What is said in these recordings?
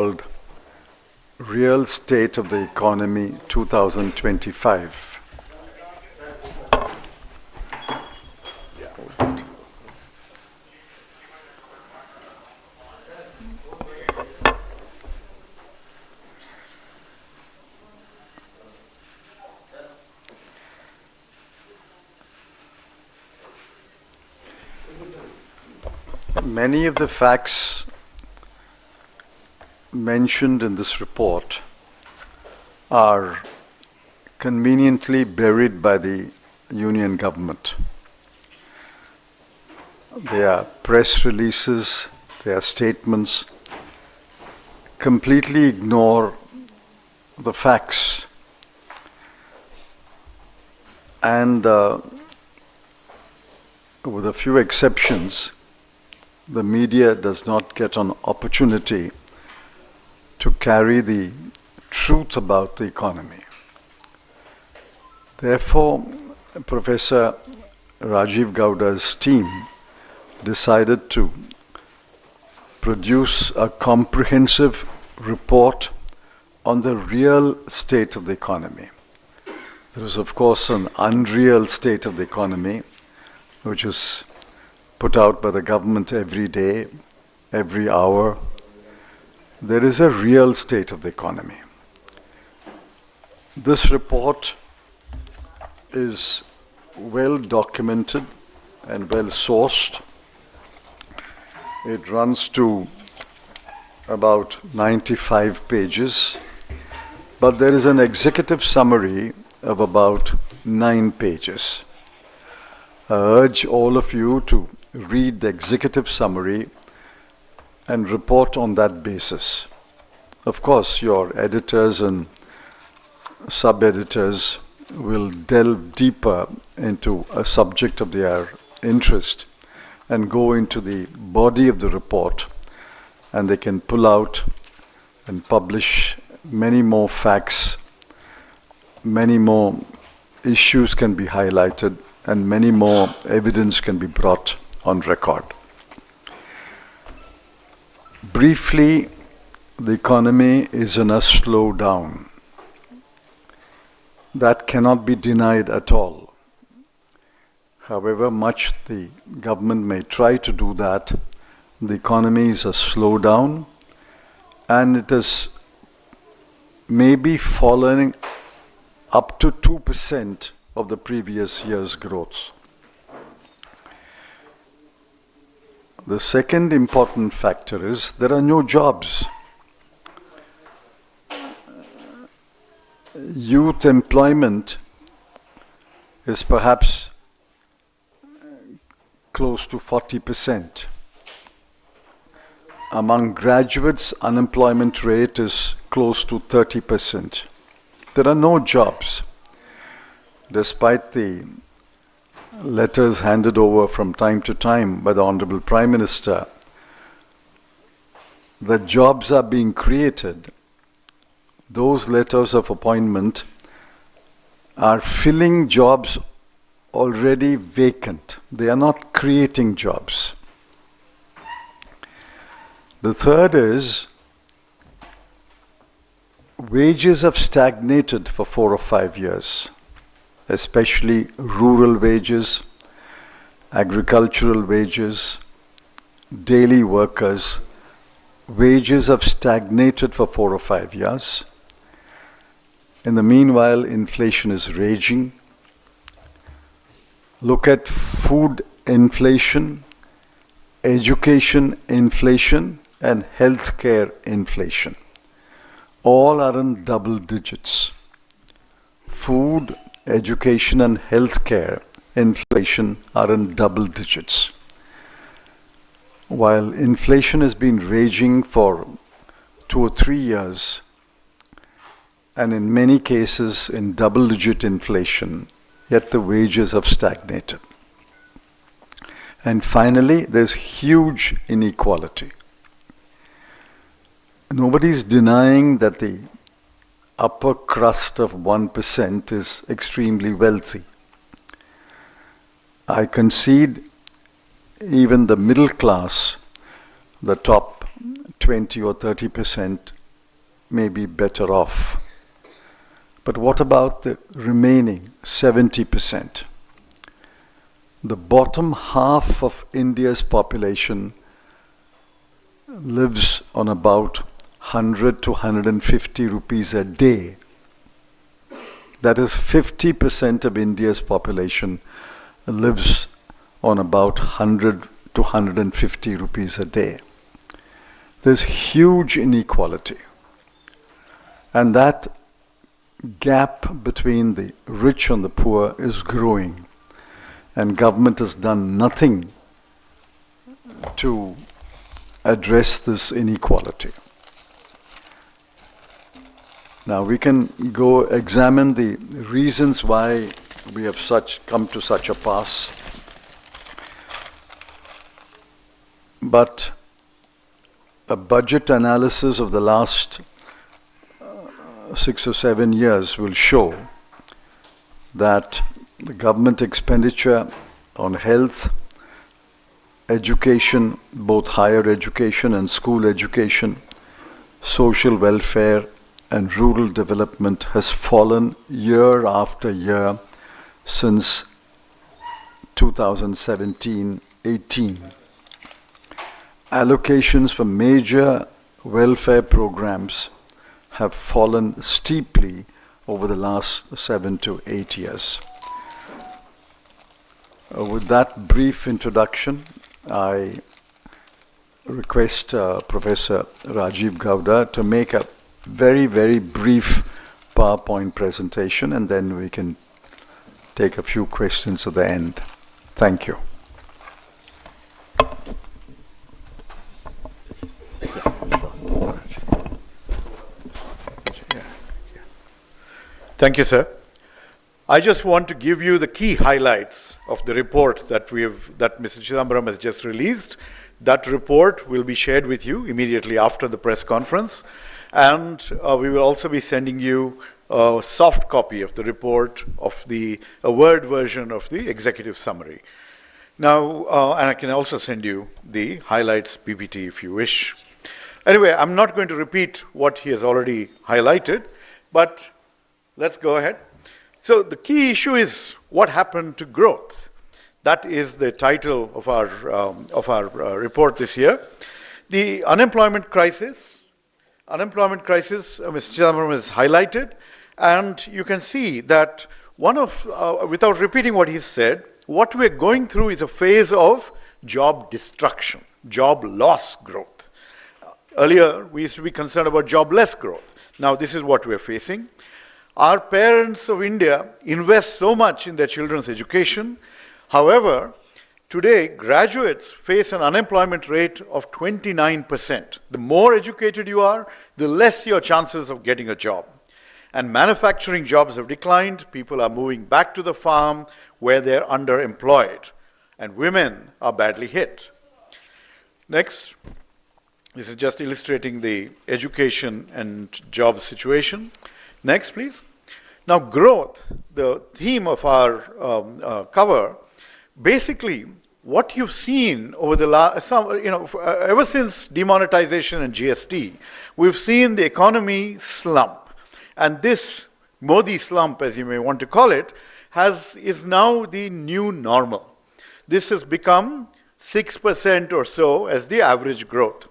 called Real State of the Economy 2025. Many of the facts mentioned in this report are conveniently buried by the Union government. They are press releases, they are statements, completely ignore the facts. And with a few exceptions, the media does not get an opportunity to carry the truth about the economy. Therefore, Professor Rajiv Gowda's team decided to produce a comprehensive report on the real state of the economy. There is, of course, an unreal state of the economy, which is put out by the government every day, every hour. There is a real state of the economy. This report is well documented and well sourced. It runs to about 95 pages, but there is an executive summary of about 9 pages. I urge all of you to read the executive summary and report on that basis. Of course, your editors and sub-editors will delve deeper into a subject of their interest and go into the body of the report, and they can pull out and publish many more facts, many more issues can be highlighted, and many more evidence can be brought on record. Briefly, the economy is in a slowdown. That cannot be denied at all. However much the government may try to do that, the economy is a slowdown, and it is maybe falling up to 2% of the previous year's growth. The second important factor is there are no jobs. Youth employment is perhaps close to 40%. Among graduates, unemployment rate is close to 30%. There are no jobs. Despite the letters handed over from time to time by the Honorable Prime Minister, the jobs are being created. Those letters of appointment are filling jobs already vacant. They are not creating jobs. The third is wages have stagnated for 4 or 5 years, especially rural wages, agricultural wages, daily workers. Wages have stagnated for 4 or 5 years. In the meanwhile, inflation is raging. Look at food inflation, education inflation, and healthcare inflation. All are in double digits. Food, education, and healthcare inflation are in double digits. While inflation has been raging for 2 or 3 years, and in many cases in double-digit inflation, yet the wages have stagnated. And finally, there's huge inequality. Nobody is denying that the upper crust of 1% is extremely wealthy. I concede even the middle class, the top 20 or 30% may be better off. But what about the remaining 70%? The bottom half of India's population lives on about 100 to 150 rupees a day. That is 50% of India's population lives on about 100 to 150 rupees a day. There's huge inequality. And that gap between the rich and the poor is growing. And government has done nothing to address this inequality. Now we can go examine the reasons why we have come to such a pass. But a budget analysis of the last 6 or 7 years will show that the government expenditure on health, education, both higher education and school education, social welfare and rural development has fallen year after year since 2017-18. Allocations for major welfare programs have fallen steeply over the last 7 to 8 years. With that brief introduction, I request Professor Rajiv Gowda to make a very, very brief PowerPoint presentation, and then we can take a few questions at the end. Thank you. Thank you, sir. I just want to give you the key highlights of the report that Mr. Chidambaram has just released. That report will be shared with you immediately after the press conference, and we will also be sending you a soft copy of the report, of a Word version of the executive summary. Now, and I can also send you the highlights PPT if you wish. Anyway, I'm not going to repeat what he has already highlighted, but let's go ahead. So the key issue is what happened to growth. That is the title of our report this year. The unemployment crisis, Mr. Chidambaram has highlighted, and you can see that without repeating what he said, what we're going through is a phase of job destruction, job loss growth. Earlier, we used to be concerned about jobless growth. Now, this is what we're facing. Our parents of India invest so much in their children's education. However, today, graduates face an unemployment rate of 29%. The more educated you are, the less your chances of getting a job. And manufacturing jobs have declined. People are moving back to the farm where they're underemployed. And women are badly hit. Next. This is just illustrating the education and job situation. Next, please. Now, growth, the theme of our cover, basically, what you've seen over the last, ever since demonetization and GST, we've seen the economy slump. And this Modi slump, as you may want to call it, is now the new normal. This has become 6% or so as the average growth.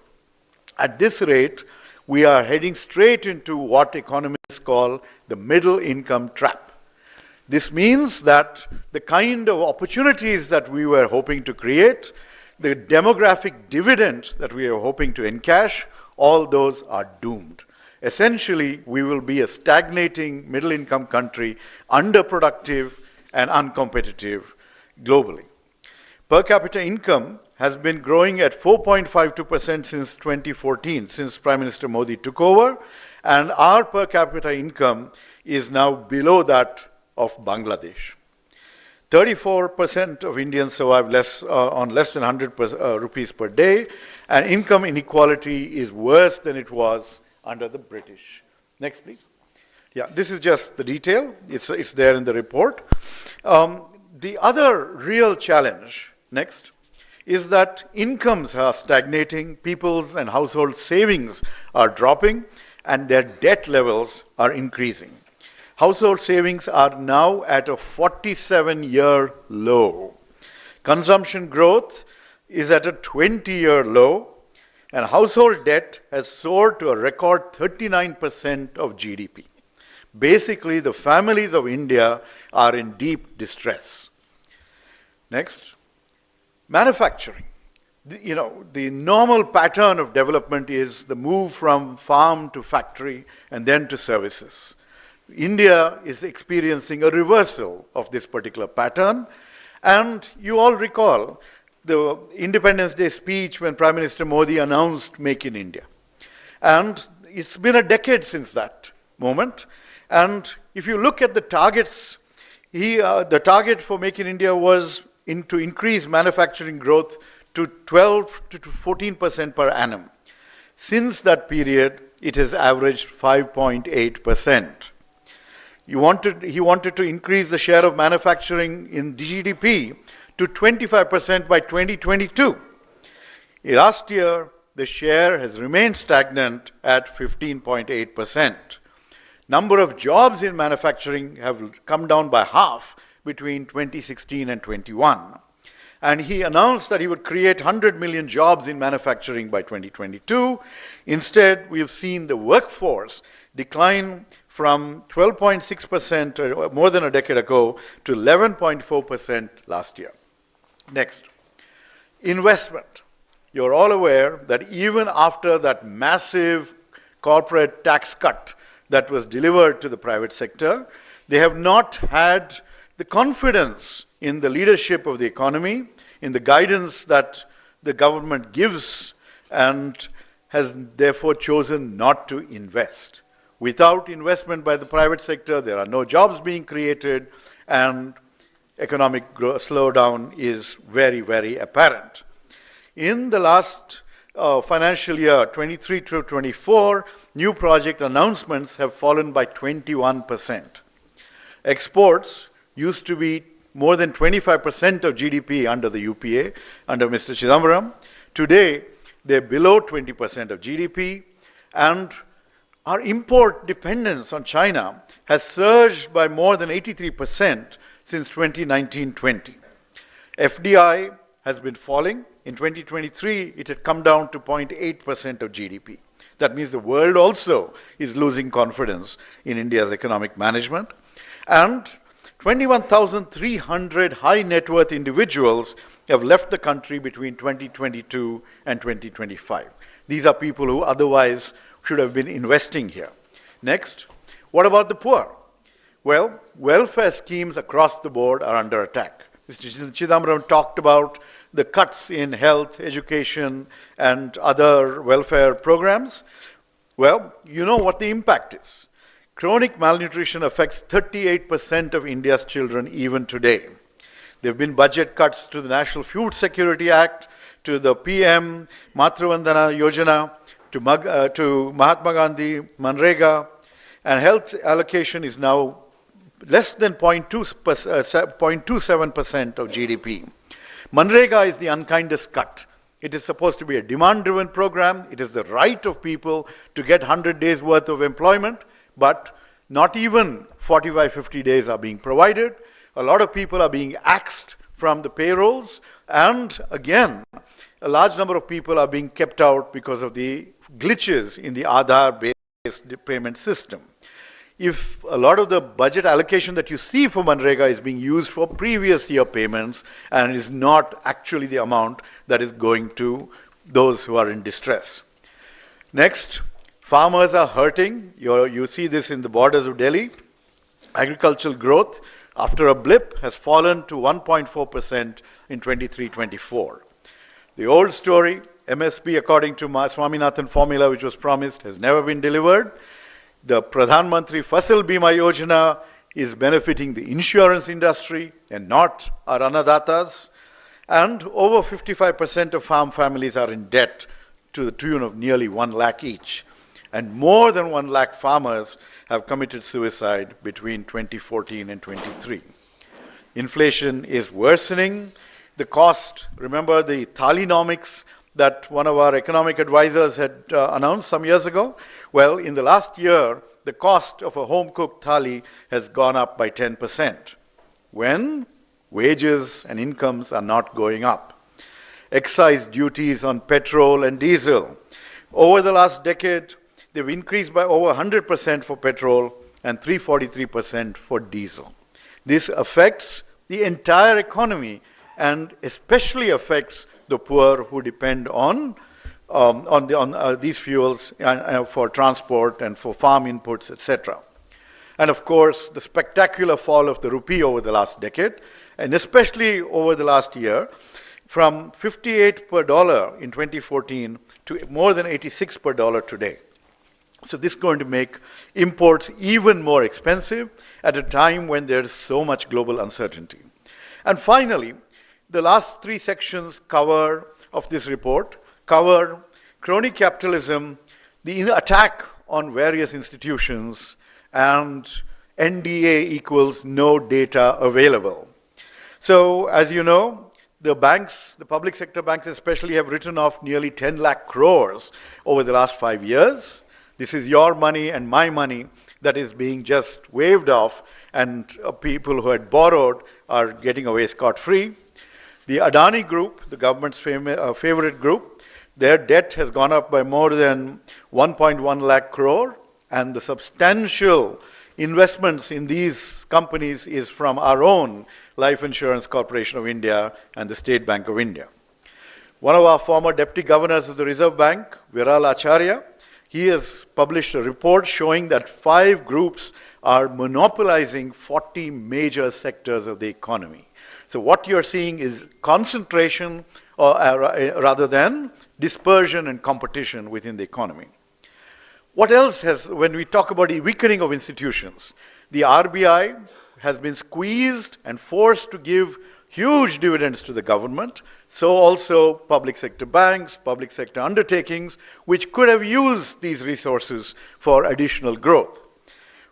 At this rate, we are heading straight into what economists call the middle income trap. This means that the kind of opportunities that we were hoping to create, the demographic dividend that we are hoping to encash, all those are doomed. Essentially, we will be a stagnating middle income country, underproductive and uncompetitive globally. Per capita income has been growing at 4.52% since 2014, since Prime Minister Modi took over, and our per capita income is now below that of Bangladesh. 34% of Indians survive on less than 100 rupees per day, and income inequality is worse than it was under the British. Next, please. Yeah, this is just the detail. It's there in the report. The other real challenge, next, is that incomes are stagnating, people's and household savings are dropping, and their debt levels are increasing. Household savings are now at a 47-year low. Consumption growth is at a 20-year low, and household debt has soared to a record 39% of GDP. Basically, the families of India are in deep distress. Next. Manufacturing. The normal pattern of development is the move from farm to factory and then to services. India is experiencing a reversal of this particular pattern, and you all recall the Independence Day speech when Prime Minister Modi announced Make in India. And it's been a decade since that moment. And if you look at the targets, the target for Make in India was to increase manufacturing growth to 12 to 14% per annum. Since that period, it has averaged 5.8%. He wanted to increase the share of manufacturing in GDP to 25% by 2022. Last year, the share has remained stagnant at 15.8%. Number of jobs in manufacturing have come down by half between 2016 and 21. And he announced that he would create 100 million jobs in manufacturing by 2022. Instead, we have seen the workforce decline from 12.6% more than a decade ago to 11.4% last year. Next, investment. You're all aware that even after that massive corporate tax cut that was delivered to the private sector, they have not had the confidence in the leadership of the economy, in the guidance that the government gives, and has therefore chosen not to invest. Without investment by the private sector, there are no jobs being created, and economic slowdown is very, very apparent. In the last financial year, 23 to 24, new project announcements have fallen by 21%. Exports used to be more than 25% of GDP under the UPA, under Mr. Chidambaram. Today, they're below 20% of GDP, and our import dependence on China has surged by more than 83% since 2019-20. FDI has been falling. In 2023, it had come down to 0.8% of GDP. That means the world also is losing confidence in India's economic management. And 21,300 high net worth individuals have left the country between 2022 and 2025. These are people who otherwise should have been investing here. Next, what about the poor? Well, welfare schemes across the board are under attack. Mr. Chidambaram talked about the cuts in health, education, and other welfare programs. Well, you know what the impact is. Chronic malnutrition affects 38% of India's children even today. There have been budget cuts to the National Food Security Act, to the PM Matru-Vandana Yojana, to Mahatma Gandhi, Manrega, and health allocation is now less than 0.27% of GDP. Manrega is the unkindest cut. It is supposed to be a demand-driven program. It is the right of people to get 100 days worth of employment, but not even 45, 50 days are being provided. A lot of people are being axed from the payrolls, and again, a large number of people are being kept out because of the glitches in the Aadhaar-based payment system. If a lot of the budget allocation that you see for Manrega is being used for previous year payments and is not actually the amount that is going to those who are in distress. Next, farmers are hurting. You see this in the borders of Delhi. Agricultural growth, after a blip, has fallen to 1.4% in 23-24. The old story, MSP according to Swaminathan formula which was promised, has never been delivered. The Pradhan Mantri Fasal Bima Yojana is benefiting the insurance industry and not our annadatas. And over 55% of farm families are in debt to the tune of nearly 1 lakh each. And more than 1 lakh farmers have committed suicide between 2014 and 23. Inflation is worsening. the cost, remember the thalinomics that one of our economic advisors had announced some years ago? Well, in the last year, the cost of a home-cooked thali has gone up by 10%, when wages and incomes are not going up. Excise duties on petrol and diesel. Over the last decade, they've increased by over 100% for petrol and 343% for diesel. This affects the entire economy and especially affects the poor who depend on these fuels for transport and for farm inputs, etc. And of course, the spectacular fall of the rupee over the last decade, and especially over the last year, from 58 per dollar in 2014 to more than 86 per dollar today. So this is going to make imports even more expensive at a time when there's so much global uncertainty. And finally, the last three sections of this report cover crony capitalism, the attack on various institutions, and NDA equals no data available. So, as you know, the banks, the public sector banks especially, have written off nearly 10 lakh crores over the last 5 years. This is your money and my money that is being just waved off, and people who had borrowed are getting away scot-free. The Adani Group, the government's favorite group, their debt has gone up by more than 1.1 lakh crore, and the substantial investments in these companies is from our own Life Insurance Corporation of India and the State Bank of India. One of our former deputy governors of the Reserve Bank, Viral Acharya, he has published a report showing that 5 groups are monopolizing 40 major sectors of the economy. So what you're seeing is concentration rather than dispersion and competition within the economy. What else has, when we talk about the weakening of institutions, the RBI has been squeezed and forced to give huge dividends to the government, so also public sector banks, public sector undertakings, which could have used these resources for additional growth.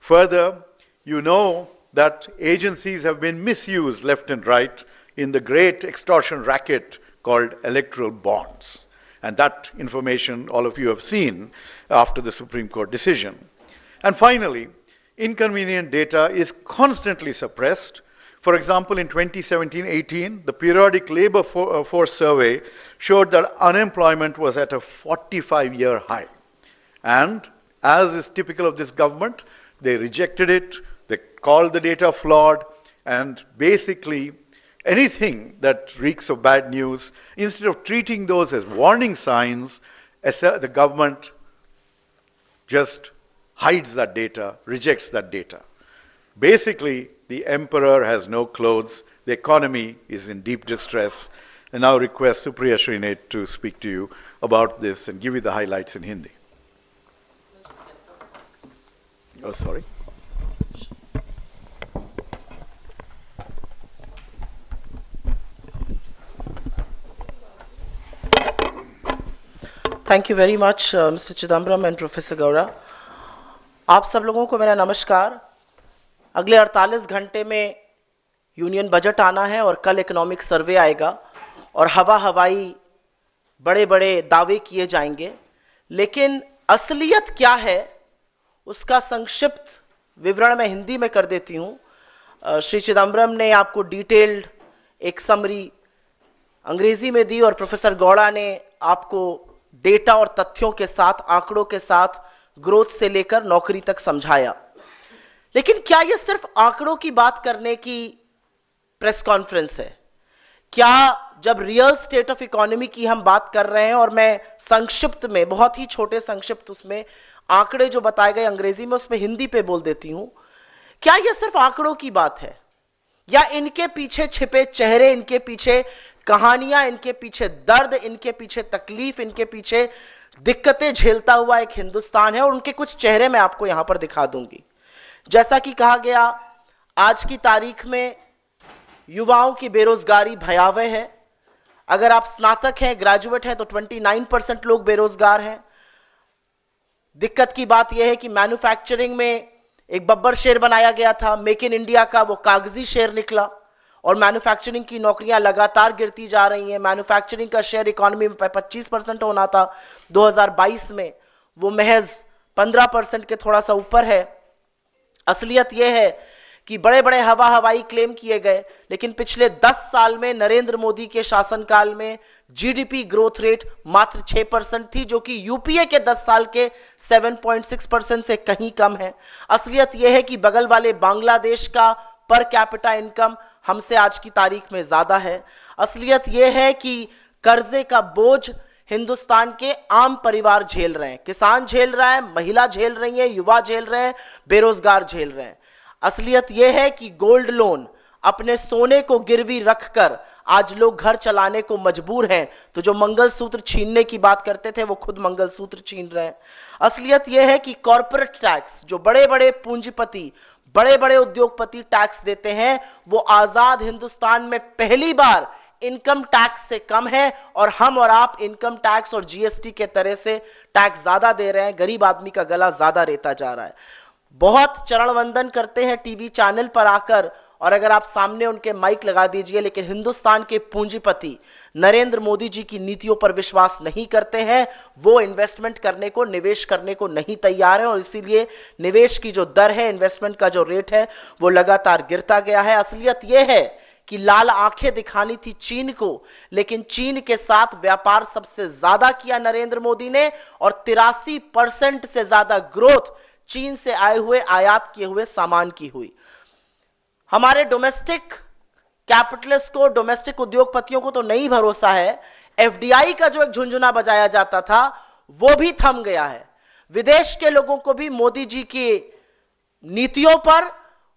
Further, you know that agencies have been misused left and right in the great extortion racket called electoral bonds. And that information all of you have seen after the Supreme Court decision. And finally, inconvenient data is constantly suppressed. For example, in 2017-18, the periodic labor force survey showed that unemployment was at a 45-year high. And as is typical of this government, they rejected it, they called the data flawed, and basically anything that reeks of bad news, instead of treating those as warning signs, the government just hides that data, rejects that data. Basically, the emperor has no clothes, the economy is in deep distress. And now request Supriya Shrinate to speak to you about this and give you the highlights in Hindi. Oh, sorry. Thank you very much, Mr. Chidambaram and Professor Gaura. आप सब लोगों को मेरा नमस्कार। अगले 48 घंटे में union budget आना है और कल इकोनॉमिक सर्वे आएगा और हवाई बड़े बड़े दावे किए जाएंगे, लेकिन असलियत क्या है उसका संक्षिप्त विवरण मैं हिंदी में कर देती हूं। श्री चिदम्बरम ने आपको डिटेल्ड एक समरी अंग्रेजी में दी और प्रोफेसर गौड़ा ने आपको डेटा और तथ्यों के साथ, आंकड़ों के साथ ग्रोथ से लेकर नौकरी तक समझाया। लेकिन क्या यह सिर्फ आंकड़ों की बात करने की प्रेस कॉन्फ्रेंस है? क्या जब रियल स्टेट ऑफ इकोनॉमी की हम बात कर रहे हैं और मैं संक्षिप्त में, बहुत ही छोटे संक्षिप्त उसमें आंकड़े जो बताए गए अंग्रेजी में उसमें हिंदी पे बोल देती हूं, क्या यह सिर्फ आंकड़ों की बात है या इनके पीछे छिपे चेहरे, इनके पीछे कहानियां, इनके पीछे दर्द, इनके पीछे तकलीफ, इनके पीछे दिक्कतें झेलता हुआ एक हिंदुस्तान है? और उनके कुछ चेहरे मैं आपको यहां पर दिखा दूंगी। जैसा कि कहा गया, आज की तारीख में युवाओं की बेरोजगारी भयावह है। अगर आप स्नातक हैं, ग्रेजुएट हैं, तो 29% लोग बेरोजगार हैं। दिक्कत की बात यह है कि मैन्युफैक्चरिंग में एक बब्बर शेर बनाया गया था, मेक इन इंडिया का, वो कागजी शेर निकला और मैन्युफैक्चरिंग की नौकरियां लगातार गिरती जा रही हैं। मैन्युफैक्चरिंग का शेयर इकोनॉमी में 25% होना था 2022 में, वो महज 15% के थोड़ा सा ऊपर है। असलियत यह है कि बड़े बड़े हवाई क्लेम किए गए, लेकिन पिछले 10 साल में नरेंद्र मोदी के शासनकाल में जीडीपी ग्रोथ रेट मात्र 6% थी, जो कि यूपीए के 10 साल के 7.6% से कहीं कम है। असलियत यह है कि बगल वाले बांग्लादेश का पर कैपिटा इनकम हमसे आज की तारीख में ज्यादा है। असलियत यह है कि कर्जे का बोझ हिंदुस्तान के आम परिवार झेल रहे हैं, किसान झेल रहा है, महिला झेल रही है, युवा झेल रहे हैं, बेरोजगार झेल रहे हैं। असलियत यह है कि गोल्ड लोन अपने सोने को गिरवी रखकर आज लोग घर चलाने को मजबूर हैं, तो जो मंगलसूत्र छीनने की बात करते थे वो खुद मंगलसूत्र छीन रहे हैं। असलियत यह है कि कॉर्पोरेट टैक्स जो बड़े बड़े पूंजीपति, बड़े बड़े उद्योगपति टैक्स देते हैं, वो आजाद हिंदुस्तान में पहली बार इनकम टैक्स से कम है, और हम और आप इनकम टैक्स और जीएसटी के तरह से टैक्स ज्यादा दे रहे हैं। गरीब आदमी का गला ज्यादा रेता जा रहा है। बहुत चरण वंदन करते हैं टीवी चैनल पर आकर, और अगर आप सामने उनके माइक लगा दीजिए, लेकिन हिंदुस्तान के पूंजीपति नरेंद्र मोदी जी की नीतियों पर विश्वास नहीं करते हैं। वो इन्वेस्टमेंट करने को, निवेश करने को नहीं तैयार है, और इसीलिए निवेश की जो दर है, इन्वेस्टमेंट का जो रेट है, वो लगातार गिरता गया है। असलियत यह है कि लाल आंखें दिखानी थी चीन को, लेकिन चीन के साथ व्यापार सबसे ज्यादा किया नरेंद्र मोदी ने, और 83% से ज्यादा ग्रोथ चीन से आए हुए, आयात किए हुए सामान की हुई। हमारे डोमेस्टिक कैपिटलिस्ट को, डोमेस्टिक उद्योगपतियों को तो नहीं भरोसा है। एफडीआई का जो एक झुंझुना बजाया जाता था वो भी थम गया है। विदेश के लोगों को भी मोदी जी की नीतियों पर,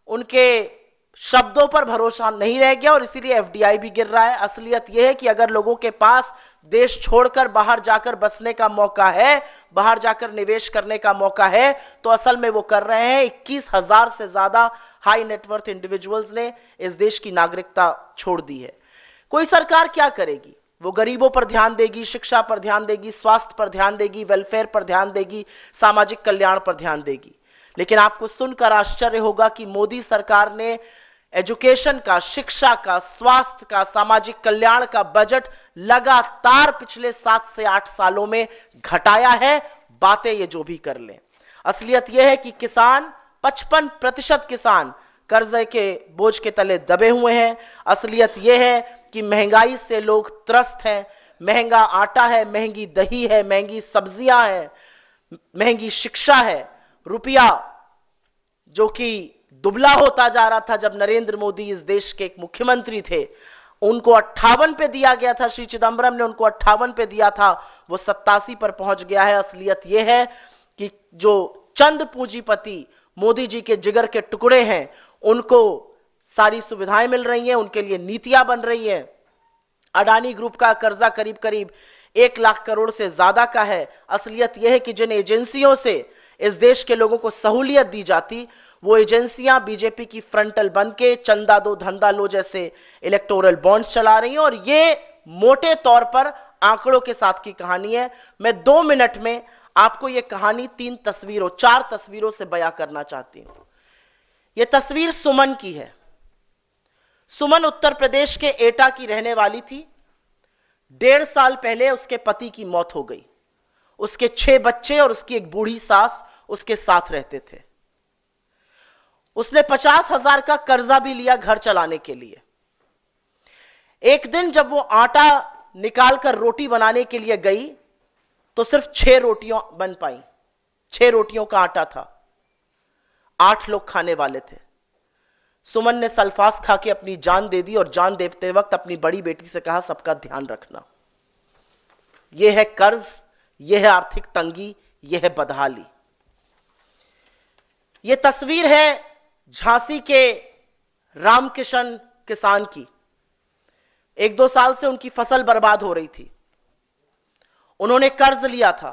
उनके शब्दों पर भरोसा नहीं रह गया, और इसीलिए एफडीआई भी गिर रहा है। असलियत यह है कि अगर लोगों के पास देश छोड़कर बाहर जाकर बसने का मौका है, बाहर जाकर निवेश करने का मौका है, तो असल में वो कर रहे हैं। 21,000 से ज्यादा हाई नेटवर्थ इंडिविजुअल्स ने इस देश की नागरिकता छोड़ दी है। कोई सरकार क्या करेगी? वो गरीबों पर ध्यान देगी, शिक्षा पर ध्यान देगी, स्वास्थ्य पर ध्यान देगी, वेलफेयर पर ध्यान देगी, सामाजिक कल्याण पर ध्यान देगी। लेकिन आपको सुनकर आश्चर्य होगा कि मोदी सरकार ने एजुकेशन का, शिक्षा का, स्वास्थ्य का, सामाजिक कल्याण का बजट लगातार पिछले 7 से 8 सालों में घटाया है, बातें ये जो भी कर लें। असलियत यह है कि किसान, 55% किसान कर्जे के बोझ के तले दबे हुए हैं। असलियत यह है कि महंगाई से लोग त्रस्त हैं। महंगा आटा है, महंगी दही है, महंगी सब्जियां हैं, महंगी शिक्षा है। रुपया जो कि दुबला होता जा रहा था जब नरेंद्र मोदी इस देश के एक मुख्यमंत्री थे, उनको 58 पे दिया गया था, श्री चिदम्बरम ने उनको 58 पे दिया था, वो 87 पर पहुंच गया है। असलियत यह है कि जो चंद पूंजीपति मोदी जी के जिगर के टुकड़े हैं, उनको सारी सुविधाएं मिल रही हैं, उनके लिए नीतियां बन रही हैं। अडानी ग्रुप का कर्जा करीब करीब 1 लाख करोड़ से ज्यादा का है। असलियत यह है कि जिन एजेंसियों से इस देश के लोगों को सहूलियत दी जाती, वो एजेंसियां बीजेपी की फ्रंटल बन के चंदा दो धंधा लो जैसे इलेक्टोरल बॉन्ड्स चला रही हैं, और ये मोटे तौर पर आंकड़ों के साथ की कहानी है। मैं 2 मिनट में आपको यह कहानी 4 तस्वीरों से बयां करना चाहती हूं। यह तस्वीर सुमन की है। सुमन उत्तर प्रदेश के एटा की रहने वाली थी। 1.5 साल पहले उसके पति की मौत हो गई। उसके 6 बच्चे और उसकी एक बूढ़ी सास उसके साथ रहते थे। उसने 50,000 का कर्जा भी लिया घर चलाने के लिए। एक दिन जब वो आटा निकालकर रोटी बनाने के लिए गई तो सिर्फ 6 रोटियां बन पाई। 6 रोटियों का आटा था, 8 लोग खाने वाले थे। सुमन ने सल्फास खा के अपनी जान दे दी, और जान देते वक्त अपनी बड़ी बेटी से कहा, सबका ध्यान रखना। यह है कर्ज, यह है आर्थिक तंगी, यह है बदहाली। यह तस्वीर है झांसी के रामकिशन किसान की। 1-2 साल से उनकी फसल बर्बाद हो रही थी। उन्होंने कर्ज लिया था,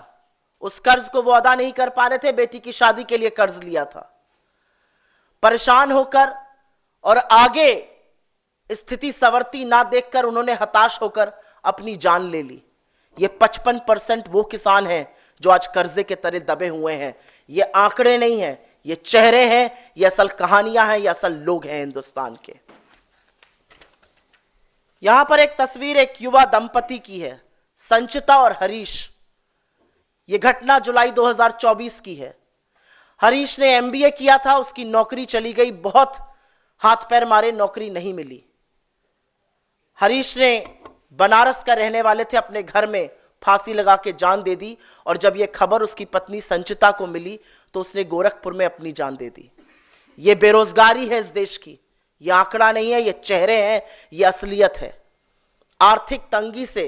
उस कर्ज को वो अदा नहीं कर पा रहे थे। बेटी की शादी के लिए कर्ज लिया था। परेशान होकर और आगे स्थिति संवरती ना देखकर उन्होंने हताश होकर अपनी जान ले ली। ये 55% वो किसान हैं जो आज कर्जे के तले दबे हुए हैं। ये आंकड़े नहीं हैं, ये चेहरे हैं, ये असल कहानियां हैं, ये असल लोग हैं हिंदुस्तान के। यहां पर एक तस्वीर एक युवा दंपति की है, संचिता और हरीश। यह घटना जुलाई 2024 की है। हरीश ने एमबीए किया था, उसकी नौकरी चली गई, बहुत हाथ पैर मारे, नौकरी नहीं मिली। हरीश ने बनारस का रहने वाले थे, अपने घर में फांसी लगा के जान दे दी, और जब यह खबर उसकी पत्नी संचिता को मिली तो उसने गोरखपुर में अपनी जान दे दी। यह बेरोजगारी है इस देश की, यह आंकड़ा नहीं है, यह चेहरे हैं, यह असलियत है। आर्थिक तंगी से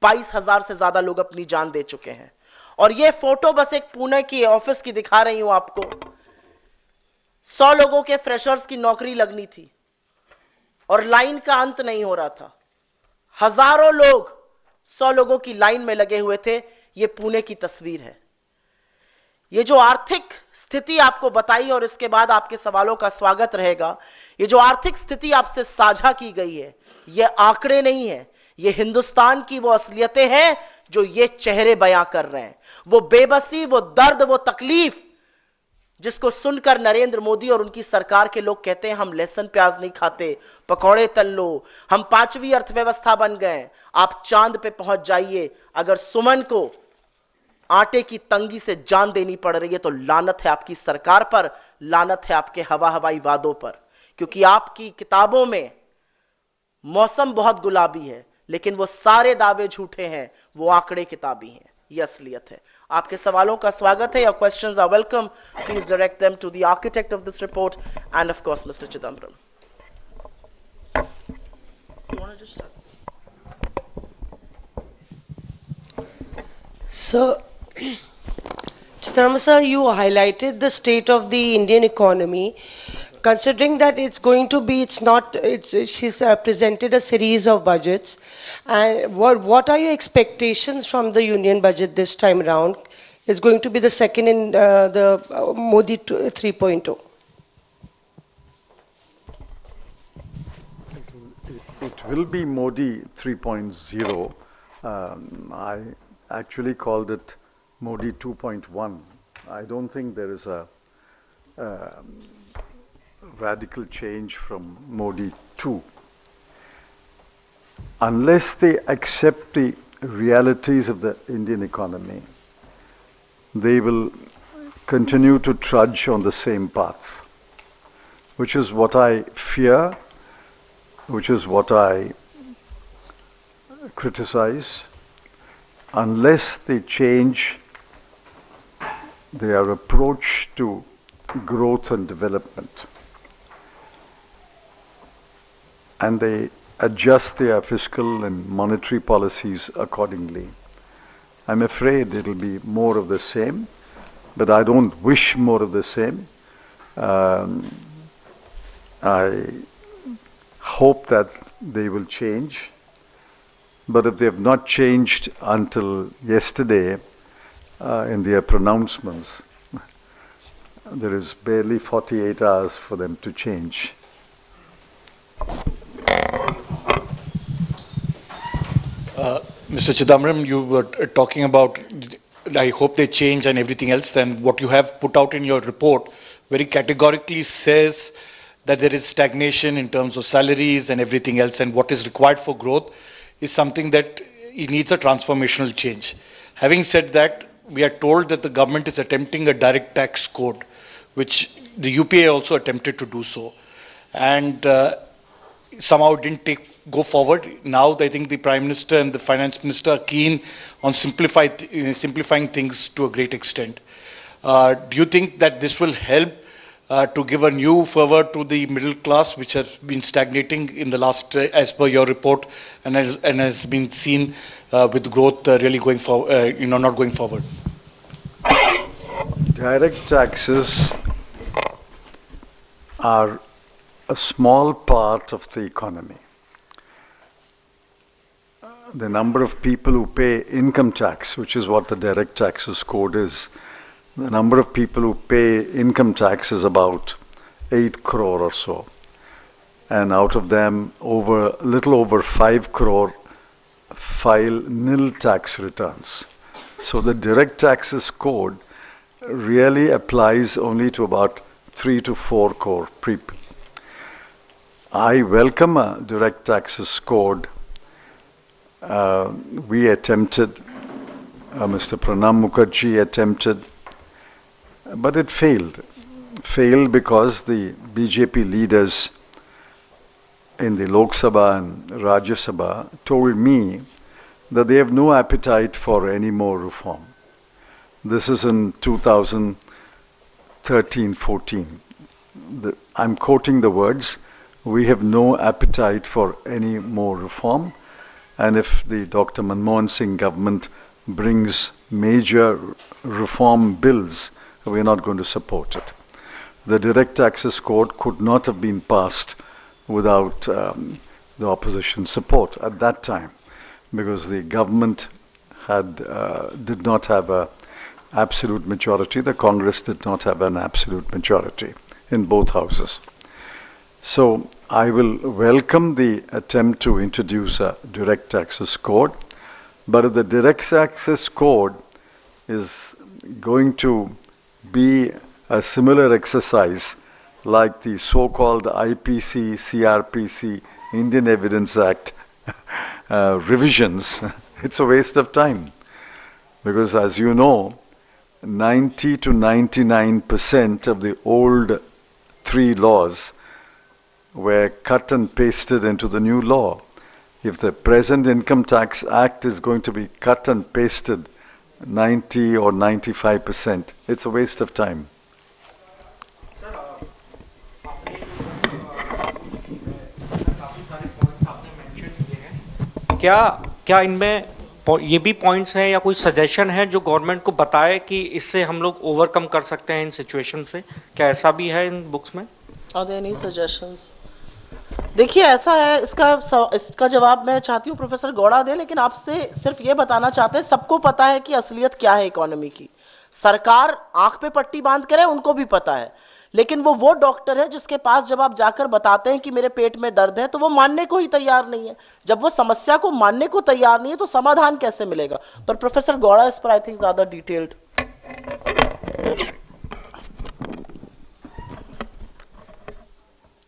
22,000 से ज्यादा लोग अपनी जान दे चुके हैं। और यह फोटो बस एक पुणे की ऑफिस की दिखा रही हूं आपको। 100 लोगों के फ्रेशर्स की नौकरी लगनी थी और लाइन का अंत नहीं हो रहा था। हजारों लोग 100 लोगों की लाइन में लगे हुए थे। यह पुणे की तस्वीर है। यह जो आर्थिक स्थिति आपको बताई, और इसके बाद आपके सवालों का स्वागत रहेगा, यह जो आर्थिक स्थिति आपसे साझा की गई है, यह आंकड़े नहीं है, यह हिंदुस्तान की वो असलियतें हैं जो ये चेहरे बयां कर रहे हैं। वो बेबसी, वो दर्द, वो तकलीफ जिसको सुनकर नरेंद्र मोदी और उनकी सरकार के लोग कहते हैं हम लहसुन प्याज नहीं खाते, पकौड़े तल लो, हम 5वीं अर्थव्यवस्था बन गए। आप चांद पे पहुंच जाइए, अगर सुमन को आटे की तंगी से जान देनी पड़ रही है तो लानत है आपकी सरकार पर, लानत है आपके हवाई वादों पर। क्योंकि आपकी किताबों में मौसम बहुत गुलाबी है, लेकिन वो सारे दावे झूठे हैं, वो आंकड़े किताबी हैं, ये असलियत है। आपके सवालों का स्वागत है। Your questions are welcome. Please direct them to the architect of this report and of course mister Chidambaram. Sir, Chidambaram sir, you highlighted the state of the Indian economy. Considering that it's going to be, she's presented a series of budgets. And what are your expectations from the union budget this time around? It's going to be the second in the Modi 3.0. It will be Modi 3.0. I actually called it Modi 2.1. I don't think there is a radical change from Modi 2. Unless they accept the realities of the Indian economy, they will continue to trudge on the same path, which is what I fear, which is what I criticize. Unless they change their approach to growth and development, and they adjust their fiscal and monetary policies accordingly, I'm afraid it'll be more of the same, but I don't wish more of the same. I hope that they will change. But if they have not changed until yesterday in their pronouncements, there is barely 48 hours for them to change. Mr. Chidambaram, you were talking about, I hope they change and everything else, and what you have put out in your report very categorically says that there is stagnation in terms of salaries and everything else, and what is required for growth is something that it needs a transformational change. Having said that, we are told that the government is attempting a direct tax code, which the UPA also attempted to do so, and somehow didn't go forward. Now I think the Prime Minister and the Finance Minister are keen on simplifying things to a great extent. Do you think that this will help to give a new fervor to the middle class, which has been stagnating in the last, as per your report, and has been seen with growth really going forward, not going forward? Direct taxes are a small part of the economy. The number of people who pay income tax, which is what the direct taxes code is, the number of people who pay income tax is about 8 crore or so. And out of them, little over 5 crore file nil tax returns. So the direct taxes code really applies only to about 3 to 4 crore people. I welcome a direct access code. We attempted, Mr. Pranab Mukherjee attempted, but it failed. Failed because the BJP leaders in the Lok Sabha and Rajya Sabha told me that they have no appetite for any more reform. This is in 2013-14. I'm quoting the words, we have no appetite for any more reform, and if the Dr. Manmohan Singh government brings major reform bills, we're not going to support it. The direct access code could not have been passed without the opposition support at that time, because the government did not have an absolute majority. The Congress did not have an absolute majority in both houses. So I will welcome the attempt to introduce a direct access code, but if the direct access code is going to be a similar exercise like the so-called IPC, CRPC, Indian Evidence Act revisions, it's a waste of time. Because as you know, 90 to 99% of the old 3 laws were cut and pasted into the new law. If the present Income Tax Act is going to be cut and pasted 90 or 95%, it's a waste of time. क्या इनमें ये भी points हैं या कोई suggestion है जो government को बताए कि इससे हम लोग ओवरकम कर सकते हैं इन सिचुएशन से? क्या ऐसा भी है इन बुक्स में? Are there any suggestions? देखिए ऐसा है, इसका जवाब मैं चाहती हूँ प्रोफेसर गौड़ा दे, लेकिन आपसे सिर्फ ये बताना चाहते हैं, सबको पता है कि असलियत क्या है इकोनॉमी की. सरकार आंख पे पट्टी बांध करे, उनको भी पता है, लेकिन वो डॉक्टर है जिसके पास जब आप जाकर बताते हैं कि मेरे पेट में दर्द है, तो वो मानने को ही तैयार नहीं है. जब वो समस्या को मानने को तैयार नहीं है तो समाधान कैसे मिलेगा? पर प्रोफेसर गौड़ा इस पर आई थिंक ज्यादा detailed.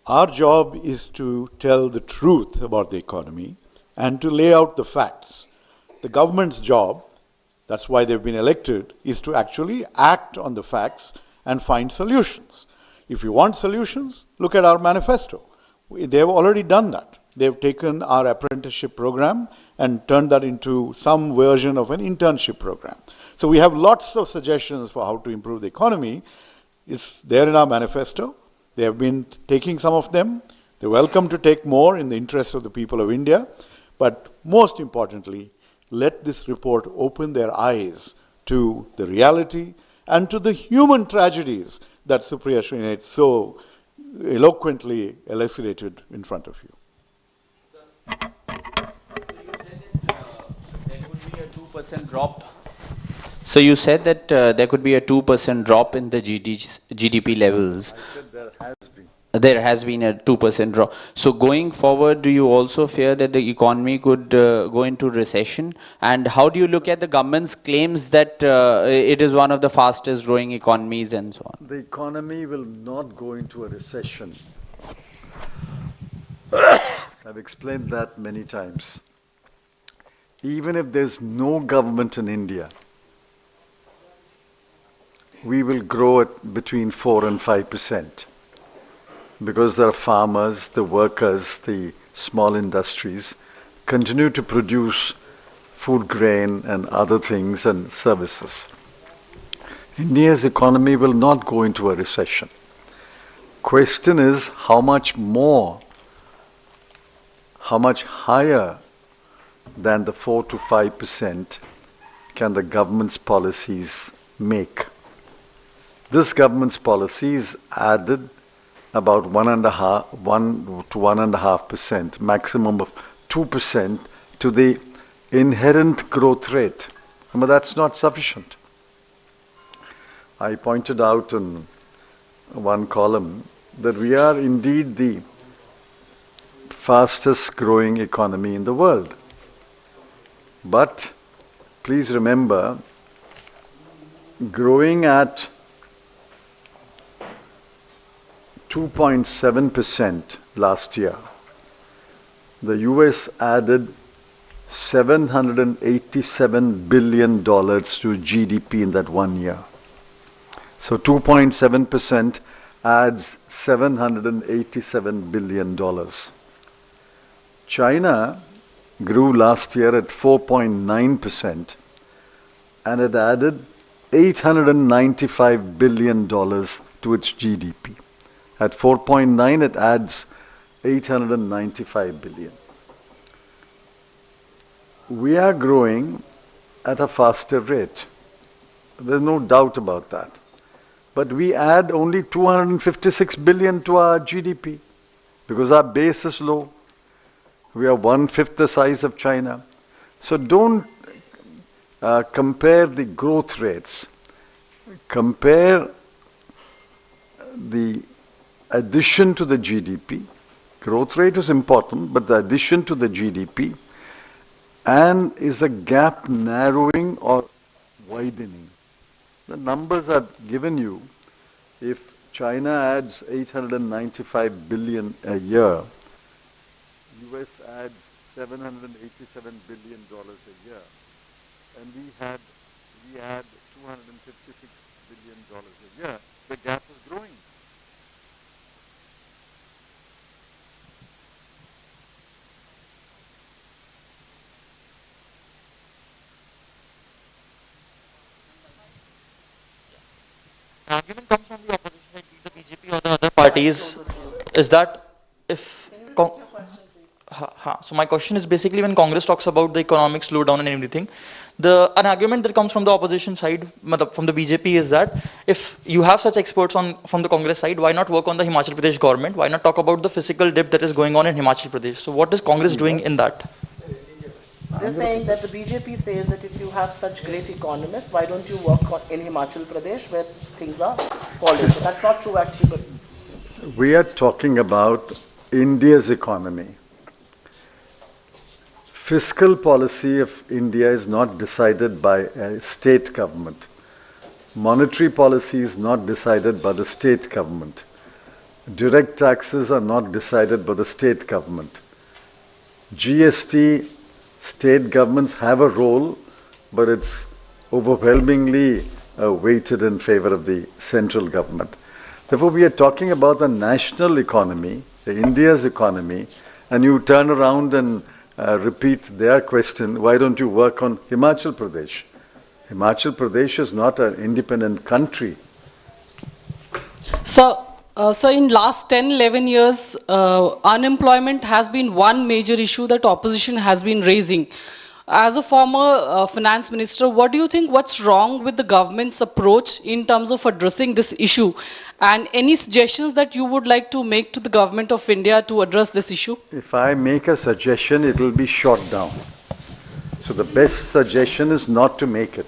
Our job is to tell the truth about the economy and to lay out the facts. The government's job, that's why they've been elected, is to actually act on the facts and find solutions. If you want solutions, look at our manifesto. They've already done that. They've taken our apprenticeship program and turned that into some version of an internship program. So we have lots of suggestions for how to improve the economy. It's there in our manifesto. They have been taking some of them. They're welcome to take more in the interest of the people of India. But most importantly, let this report open their eyes to the reality and to the human tragedies that Supriya Shrinate so eloquently elucidated in front of you. So you said that there could be a 2% drop in the GDP levels. I said there has been. There has been a 2% drop. So going forward, do you also fear that the economy could go into recession? And how do you look at the government's claims that it is one of the fastest growing economies and so on? The economy will not go into a recession. I've explained that many times. Even if there's no government in India, we will grow at between 4 and 5%. Because there are farmers, the workers, the small industries continue to produce food grain and other things and services. India's economy will not go into a recession. Question is how much more, how much higher than the 4 to 5% can the government's policies make. This government's policies added about 1 to 1.5%, maximum of 2% to the inherent growth rate. But that's not sufficient. I pointed out in one column that we are indeed the fastest growing economy in the world. But please remember, growing at 2.7% last year, the US added $787 billion to GDP in that 1 year. So 2.7% adds $787 billion. China grew last year at 4.9% and it added $895 billion to its GDP. At 4.9, it adds 895 billion. We are growing at a faster rate. There's no doubt about that. But we add only 256 billion to our GDP because our base is low. We are 1/5 the size of China. So don't compare the growth rates. Compare the addition to the GDP. Growth rate is important, but the addition to the GDP, and is the gap narrowing or widening? The numbers are given you. If China adds 895 billion a year, US adds $787 billion a year, and we had 256 billion dollars a year, the gap is growing. The argument comes from the opposition side, be the BJP or the other parties, is that if so my question is basically when Congress talks about the economic slowdown and everything, an argument that comes from the opposition side, from the BJP, is that if you have such experts from the Congress side, why not work on the Himachal Pradesh government? Why not talk about the fiscal dip that is going on in Himachal Pradesh? So what is Congress doing in that? They're saying that the BJP says that if you have such great economists, why don't you work in Himachal Pradesh where things are falling? So that's not true actually. But we are talking about India's economy. Fiscal policy of India is not decided by a state government. Monetary policy is not decided by the state government. Direct taxes are not decided by the state government. GST, state governments have a role, but it's overwhelmingly weighted in favor of the central government. Therefore, we are talking about the national economy, the India's economy, and you turn around and repeat their question, why don't you work on Himachal Pradesh? Himachal Pradesh is not an independent country. So in last 10-11 years, unemployment has been one major issue that opposition has been raising. As a former finance minister, what do you think, what's wrong with the government's approach in terms of addressing this issue? And any suggestions that you would like to make to the government of India to address this issue? If I make a suggestion, it will be shot down. So the best suggestion is not to make it.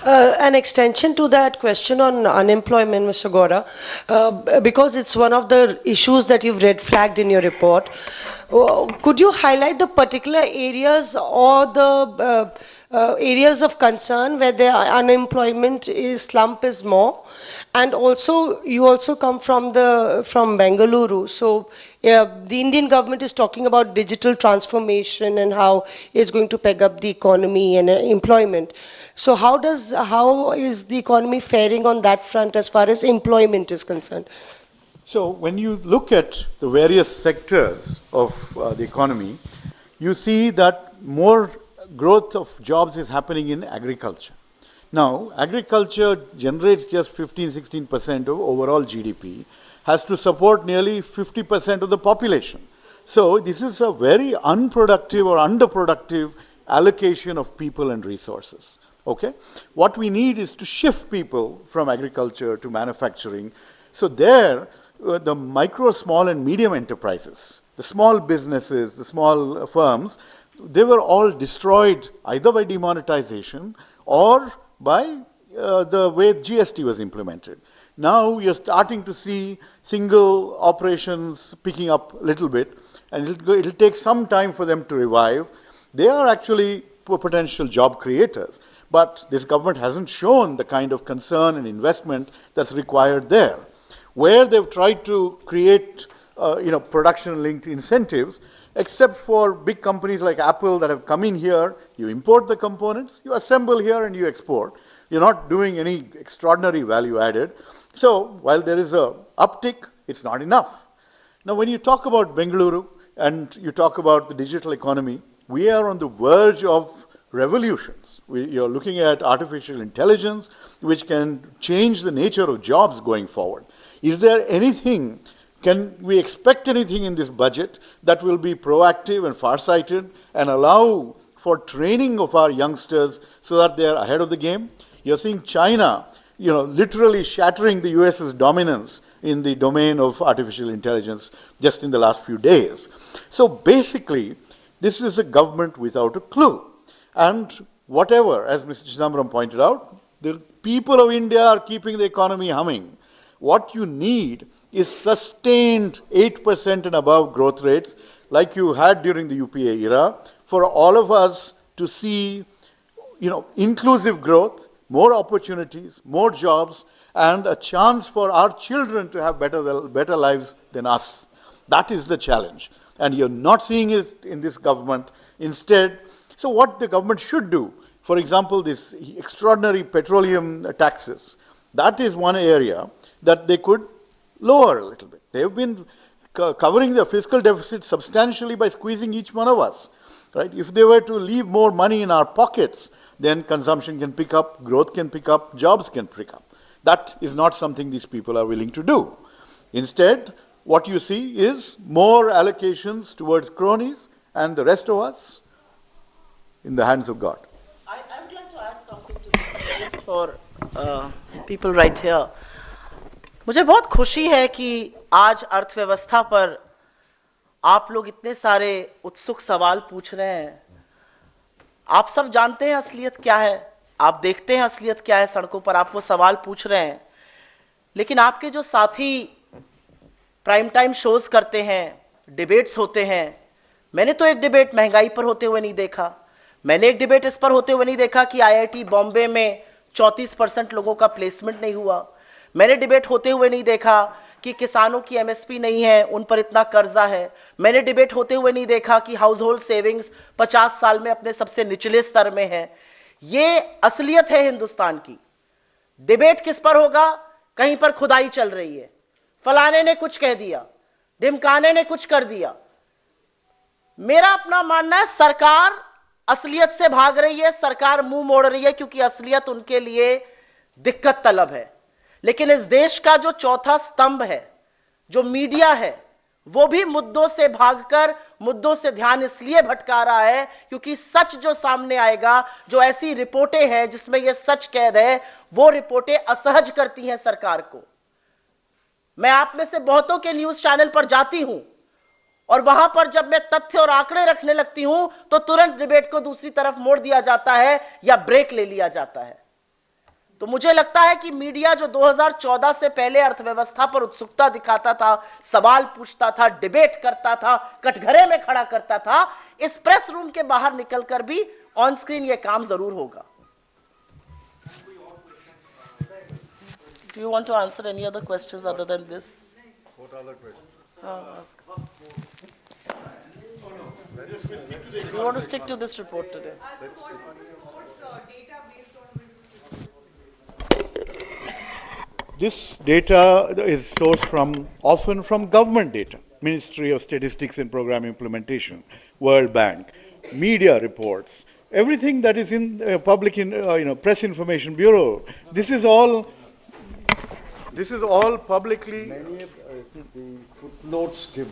An extension to that question on unemployment, Mr. Gaura, because it's one of the issues that you've red flagged in your report. Could you highlight the particular areas or the areas of concern where the unemployment slump is more? And also, you also come from Bengaluru, so the Indian government is talking about digital transformation and how it's going to peg up the economy and employment. So how is the economy faring on that front as far as employment is concerned? So when you look at the various sectors of the economy, you see that more growth of jobs is happening in agriculture. Now, agriculture generates just 15-16% of overall GDP, has to support nearly 50% of the population. So this is a very unproductive or underproductive allocation of people and resources. Okay? What we need is to shift people from agriculture to manufacturing. So there, the micro, small and medium enterprises, the small businesses, the small firms, they were all destroyed either by demonetization or by the way GST was implemented. Now you're starting to see single operations picking up a little bit, and it'll take some time for them to revive. They are actually potential job creators, but this government hasn't shown the kind of concern and investment that's required there. where they've tried to create production-linked incentives, except for big companies like Apple that have come in here. You import the components, you assemble here, and you export. You're not doing any extraordinary value added. So while there is a uptick, it's not enough. Now, when you talk about Bengaluru and you talk about the digital economy, we are on the verge of revolutions. You're looking at artificial intelligence, which can change the nature of jobs going forward. Is there anything, can we expect anything in this budget that will be proactive and farsighted and allow for training of our youngsters so that they are ahead of the game? You're seeing China, literally shattering the US's dominance in the domain of artificial intelligence just in the last few days. So basically, this is a government without a clue. And whatever, as Mr. Chidambaram pointed out, the people of India are keeping the economy humming. What you need is sustained 8% and above growth rates like you had during the UPA era for all of us to see, inclusive growth, more opportunities, more jobs, and a chance for our children to have better lives than us. That is the challenge. And you're not seeing it in this government. Instead, so what the government should do, for example, this extraordinary petroleum taxes, that is one area that they could lower a little bit. They've been covering the fiscal deficit substantially by squeezing each one of us. Right? If they were to leave more money in our pockets, then consumption can pick up, growth can pick up, jobs can pick up. That is not something these people are willing to do. Instead, what you see is more allocations towards cronies and the rest of us in the hands of God. I would like to add something to this just for people right here. मुझे बहुत खुशी है कि आज अर्थव्यवस्था पर आप लोग इतने सारे उत्सुक सवाल पूछ रहे हैं. आप सब जानते हैं असलियत क्या है, आप देखते हैं असलियत क्या है सड़कों पर, आप वो सवाल पूछ रहे हैं. लेकिन आपके जो साथी प्राइम टाइम शोज करते हैं, डिबेट्स होते हैं, मैंने तो एक डिबेट महंगाई पर होते हुए नहीं देखा. मैंने एक डिबेट इस पर होते हुए नहीं देखा कि आईआईटी बॉम्बे में 34% लोगों का प्लेसमेंट नहीं हुआ. मैंने डिबेट होते हुए नहीं देखा कि किसानों की एमएसपी नहीं है, उन पर इतना कर्जा है. मैंने डिबेट होते हुए नहीं देखा कि हाउस होल्ड सेविंग्स 50 साल में अपने सबसे निचले स्तर में है. ये असलियत है हिंदुस्तान की. डिबेट किस पर होगा? कहीं पर खुदाई चल रही है, फलाने ने कुछ कह दिया, ढिमकाने ने कुछ कर दिया. मेरा अपना मानना है सरकार असलियत से भाग रही है, सरकार मुंह मोड़ रही है क्योंकि असलियत उनके लिए दिक्कत तलब है. लेकिन इस देश का जो चौथा स्तंभ है, जो मीडिया है, वो भी मुद्दों से भागकर मुद्दों से ध्यान इसलिए भटका रहा है क्योंकि सच जो सामने आएगा, जो ऐसी रिपोर्टें हैं जिसमें यह सच कैद है, वो रिपोर्टें असहज करती हैं सरकार को. मैं आप में से बहुतों के न्यूज चैनल पर जाती हूं और वहां पर जब मैं तथ्य और आंकड़े रखने लगती हूं तो तुरंत डिबेट को दूसरी तरफ मोड़ दिया जाता है या ब्रेक ले लिया जाता है. तो मुझे लगता है कि मीडिया जो 2014 से पहले अर्थव्यवस्था पर उत्सुकता दिखाता था, सवाल पूछता था, डिबेट करता था, कटघरे में खड़ा करता था, इस प्रेस रूम के बाहर निकलकर भी ऑन स्क्रीन यह काम जरूर होगा. Do you want to answer any other questions other than this? What other questions? Ask. We want to stick to this report today. This data is sourced often from government data, Ministry of Statistics and Program Implementation, World Bank, media reports, everything that is in public, Press Information Bureau. This is all publicly. Many of the footnotes give the